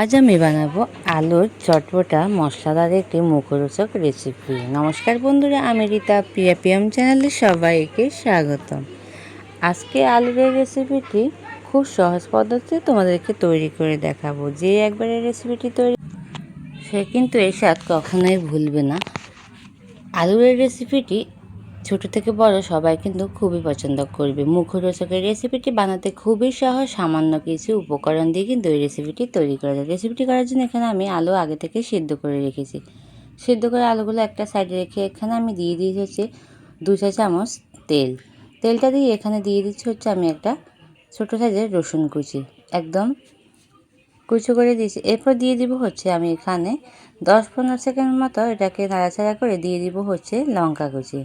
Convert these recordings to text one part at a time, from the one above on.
আজ আমি বানাবো আলুর চটপটা মশলাদার একটি মুখরোচক রেসিপি। নমস্কার বন্ধুরা, আমি রীতা পিএম চ্যানেলে সবাইকে স্বাগতম। আজকে আলুর এই রেসিপিটি খুব সহজ পদ্ধতিতে তোমাদেরকে তৈরি করে দেখাবো। যে একবার এই রেসিপিটি তৈরি সে কিন্তু এই স্বাদ কখনোই ভুলবে না। আলুর এই রেসিপিটি ছোট থেকে বড় সবাই কিন্তু খুবই পছন্দ করবে। মুখরোচকের রেসিপিটি বানাতে খুবই সহজ, সামান্য কিছু উপকরণ দিয়ে কিন্তু এই রেসিপিটি তৈরি করা যায়। রেসিপিটি করার জন্য এখানে আমি আলু আগে থেকে সিদ্ধ করে রেখেছি। সিদ্ধ করে আলুগুলো একটা সাইডে রেখে এখানে আমি দিয়ে দিয়েছি হচ্ছে 2 চা চামচ তেল। তেলটা দিয়ে এখানে দিয়ে দিচ্ছি হচ্ছে আমি একটা ছোটো সাইজের রসুন কুচি, একদম কুচো করে দিয়েছি। এরপর দিয়ে দিব হচ্ছে আমি এখানে 10-15 সেকেন্ড মতো এটাকে নাড়াচাড়া করে দিয়ে দিব হচ্ছে লঙ্কা কুচি।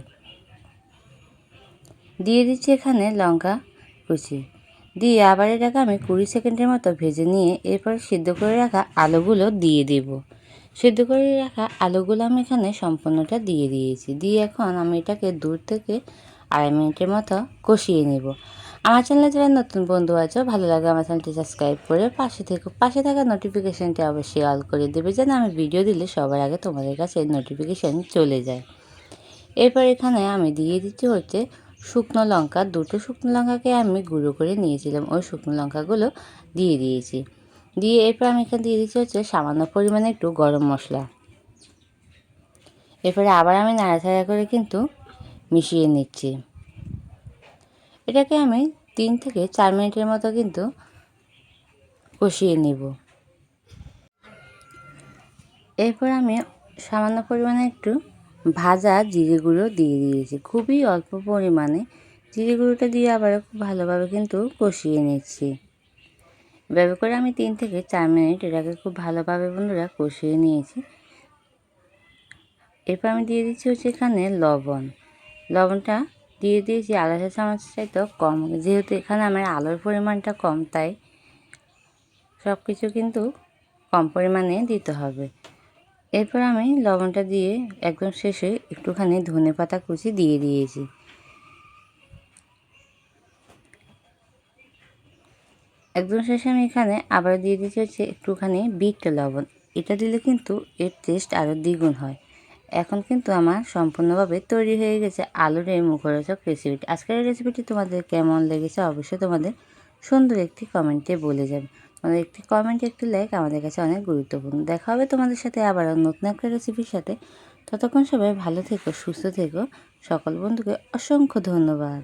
দিয়ে দিচ্ছি এখানে লঙ্কা কুচি, দিয়ে আবার এটাকে আমি 20 সেকেন্ডের মতো ভেজে নিয়ে এরপর সিদ্ধ করে রাখা আলুগুলো দিয়ে দেব। সিদ্ধ করে রাখা আলুগুলো আমি এখানে সম্পূর্ণটা দিয়ে দিয়েছি। দিয়ে এখন আমি এটাকে 2 থেকে 2.5 মিনিটের মতো কষিয়ে নেব। আমার চ্যানেলে যারা নতুন বন্ধু আছো, ভালো লাগে আমার চ্যানেলটি সাবস্ক্রাইব করে পাশে থাকা নোটিফিকেশানটি অবশ্যই অল করে দেবে, যেন আমি ভিডিও দিলে সবার আগে তোমাদের কাছে নোটিফিকেশান চলে যায়। এরপর এখানে আমি দিয়ে দিচ্ছি হচ্ছে শুকনো লঙ্কা। 2টো শুকনো লঙ্কাকে আমি গুঁড়ো করে নিয়েছিলাম, ওই শুকনো লঙ্কাগুলো দিয়ে দিয়েছি। দিয়ে এরপর আমি এখানে দিয়ে দিচ্ছি হচ্ছে সামান্য পরিমাণে একটু গরম মশলা। এরপরে আবার আমি নাড়াচাড়া করে কিন্তু মিশিয়ে নিচ্ছি। এটাকে আমি 3 থেকে 4 মিনিটের মতো কিন্তু কষিয়ে নেব। এরপর আমি সামান্য পরিমাণে একটু ভাজা জিরে গুঁড়ো দিয়ে দিয়েছি, খুবই অল্প পরিমাণে। জিরে গুঁড়োটা দিয়ে আবার খুব ভালোভাবে কিন্তু কষিয়ে নিচ্ছি। এভাবে করে আমি 3 থেকে 4 মিনিট এটাকে খুব ভালোভাবে বন্ধুরা কষিয়ে নিয়েছি। এরপর আমি দিয়ে দিচ্ছি হচ্ছে এখানে লবণটা দিয়ে দিয়েছি আধা চা চামচের চাইতেও কম, যেহেতু এখানে আমার আলুর পরিমাণটা কম, তাই সব কিছু কিন্তু কম পরিমাণে দিতে হবে। এরপর আমি লবণটা দিয়ে একদম শেষে একটুখানি ধনেপাতা কুচি দিয়ে দিয়েছি। একদম শেষে আমি এখানে আবার দিয়ে দিচ্ছি হচ্ছে একটুখানি বিট লবণ। এটা দিলে কিন্তু এর টেস্ট আরও দ্বিগুণ হয়। এখন কিন্তু আমার সম্পূর্ণভাবে তৈরি হয়ে গেছে আলুর এই মুখরোচক রেসিপিটি। আজকের এই রেসিপিটি তোমাদের কেমন লেগেছে অবশ্যই তোমাদের সুন্দর একটি কমেন্টে বলে যাবে। তোমাদের একটি কমেন্ট, একটি লাইক আমাদের কাছে অনেক গুরুত্বপূর্ণ। দেখা হবে তোমাদের সাথে আবারও নতুন একটা রেসিপির সাথে। ততক্ষণ সবাই ভালো থেকো, সুস্থ থেকো। সকল বন্ধুকে অসংখ্য ধন্যবাদ।